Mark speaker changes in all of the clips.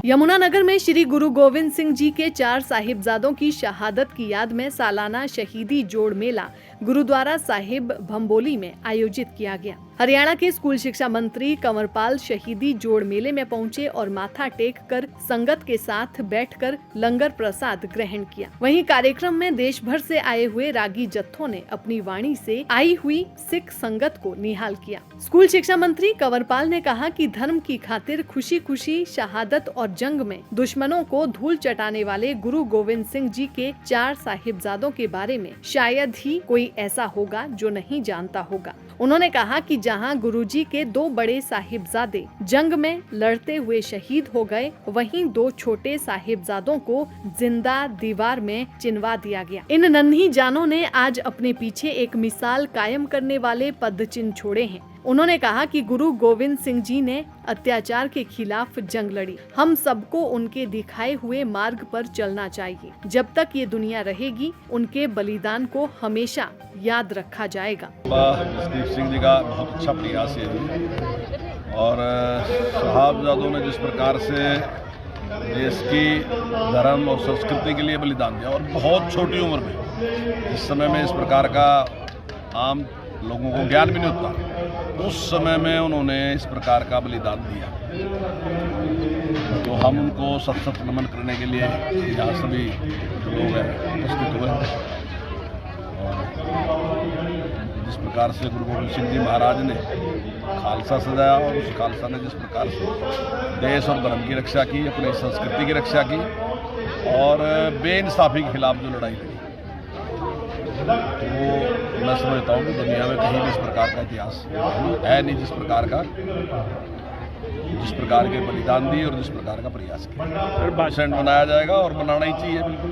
Speaker 1: यमुनानगर में श्री गुरु गोविंद सिंह जी के 4 साहिबजादों की शहादत की याद में सालाना शहीदी जोड़ मेला गुरुद्वारा साहिब भंबोली में आयोजित किया गया। हरियाणा के स्कूल शिक्षा मंत्री कंवरपाल शहीदी जोड़ मेले में पहुंचे और माथा टेक कर संगत के साथ बैठकर लंगर प्रसाद ग्रहण किया। वहीं कार्यक्रम में देश भर से आए हुए रागी जत्थों ने अपनी वाणी से आई हुई सिख संगत को निहाल किया। स्कूल शिक्षा मंत्री कंवरपाल ने कहा कि धर्म की खातिर खुशी खुशी शहादत और जंग में दुश्मनों को धूल चटाने वाले गुरु गोविंद सिंह जी के 4 साहिबजादों के बारे में शायद ही कोई ऐसा होगा जो नहीं जानता होगा। उन्होंने कहा कि जहां गुरुजी के 2 बड़े साहिबजादे जंग में लड़ते हुए शहीद हो गए, वहीं 2 छोटे साहिबजादों को जिंदा दीवार में चिनवा दिया गया। इन नन्ही जानों ने आज अपने पीछे एक मिसाल कायम करने वाले पदचिन्ह छोड़े हैं। उन्होंने कहा कि गुरु गोविंद सिंह जी ने अत्याचार के खिलाफ जंग लड़ी। हम सबको उनके दिखाए हुए मार्ग पर चलना चाहिए। जब तक ये दुनिया रहेगी, उनके बलिदान को हमेशा याद रखा जाएगा।
Speaker 2: जसदीप सिंह जी का बहुत अच्छा प्रयास है और साहबजादों ने जिस प्रकार से देश की धर्म और संस्कृति के लिए बलिदान दिया और बहुत छोटी उम्र में, इस समय में इस प्रकार का आम लोगों को ज्ञान भी नहीं होता, उस समय में उन्होंने इस प्रकार का बलिदान दिया। तो हम उनको सत सत नमन करने के लिए यहाँ सभी जो लोग हैं उपस्थित हुए। जिस प्रकार से गुरु गोविंद सिंह जी महाराज ने खालसा सजाया और उस खालसा ने जिस प्रकार से देश और धर्म की रक्षा की, अपनी संस्कृति की रक्षा की और बेइंसाफी के खिलाफ जो लड़ाई लड़ी, तो मैं समझता हूँ कि दुनिया में कहीं भी इस प्रकार का इतिहास है नहीं, जिस प्रकार के बलिदान दिए और जिस प्रकार का प्रयास किया। सेंट बनाया जाएगा और बनाना ही चाहिए बिल्कुल।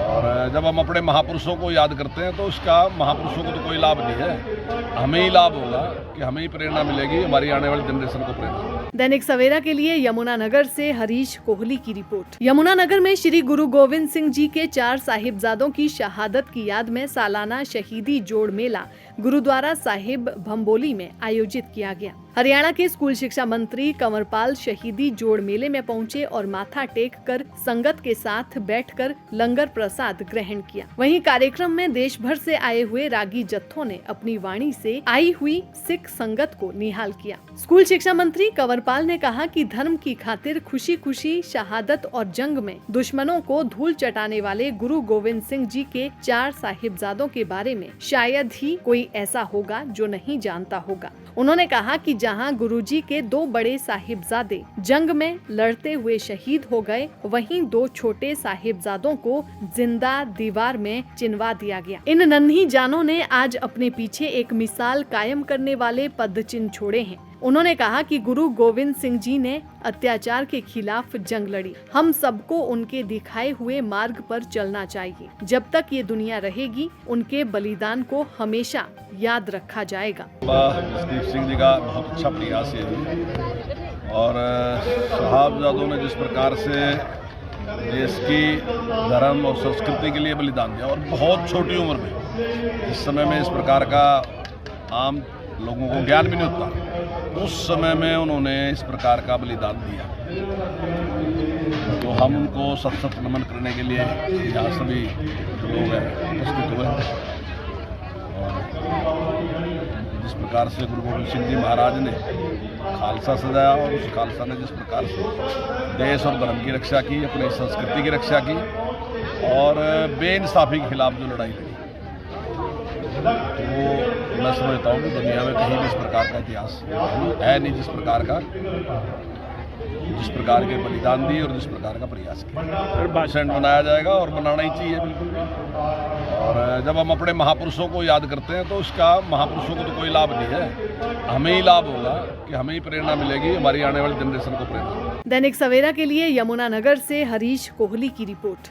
Speaker 2: और जब हम अपने महापुरुषों को याद करते हैं तो उसका महापुरुषों को तो कोई लाभ नहीं है, हमें ही लाभ होगा कि हमें ही प्रेरणा मिलेगी, हमारी आने वाली जनरेशन को प्रेरणा।
Speaker 1: दैनिक सवेरा के लिए यमुनानगर से हरीश कोहली की रिपोर्ट। यमुनानगर में श्री गुरु गोविंद सिंह जी के 4 साहिबजादों की शहादत की याद में सालाना शहीदी जोड़ मेला गुरुद्वारा साहिब भंबोली में आयोजित किया गया। हरियाणा के स्कूल शिक्षा मंत्री कंवरपाल शहीदी जोड़ मेले में पहुंचे और माथा टेक कर संगत के साथ बैठकर लंगर प्रसाद ग्रहण किया। वहीं कार्यक्रम में देश भर से आए हुए रागी जत्थों ने अपनी वाणी से आई हुई सिख संगत को निहाल किया। स्कूल शिक्षा मंत्री कंवरपाल ने कहा कि धर्म की खातिर खुशी खुशी शहादत और जंग में दुश्मनों को धूल चटाने वाले गुरु गोविंद सिंह जी के 4 साहिबजादों के बारे में शायद ही कोई ऐसा होगा जो नहीं जानता होगा। उन्होंने कहा कि जहां गुरुजी के 2 बड़े साहिबजादे जंग में लड़ते हुए शहीद हो गए, वहीं 2 छोटे साहिबजादों को जिंदा दीवार में चिनवा दिया गया। इन नन्ही जानों ने आज अपने पीछे एक मिसाल कायम करने वाले पदचिन्ह छोड़े हैं। उन्होंने कहा कि गुरु गोविंद सिंह जी ने अत्याचार के खिलाफ जंग लड़ी। हम सबको उनके दिखाए हुए मार्ग पर चलना चाहिए। जब तक ये दुनिया रहेगी, उनके बलिदान को हमेशा याद रखा जाएगा।
Speaker 2: जसदीप सिंह जी का बहुत अच्छा प्रयास है और साहबजादों ने जिस प्रकार से देश की धर्म और संस्कृति के लिए बलिदान दिया और बहुत छोटी उम्र में, इस समय में इस प्रकार का आम लोगों को ज्ञान भी नहीं होता, उस समय में उन्होंने इस प्रकार का बलिदान दिया। तो हम उनको सत सत नमन करने के लिए यहाँ सभी जो लोग हैं उपस्थित हुए। जिस प्रकार से गुरु गोविंद सिंह जी महाराज ने खालसा सजाया और उस खालसा ने जिस प्रकार से देश और धर्म की रक्षा की, अपनी संस्कृति की रक्षा की और बेइंसाफी के खिलाफ जो लड़ाई लड़ी, तो मैं समझता हूँ कि दुनिया में कहीं भी इस प्रकार का इतिहास है नहीं, जिस प्रकार के बलिदान दिए और जिस प्रकार का प्रयास किया। सेंट बनाया जाएगा और बनाना ही चाहिए बिल्कुल। और जब हम अपने महापुरुषों को याद करते हैं तो उसका महापुरुषों को तो कोई लाभ नहीं है, हमें ही लाभ होगा कि हमें ही प्रेरणा मिलेगी, हमारी आने वाली जनरेशन को प्रेरणा।
Speaker 1: दैनिक सवेरा के लिए यमुनानगर से हरीश कोहली की रिपोर्ट।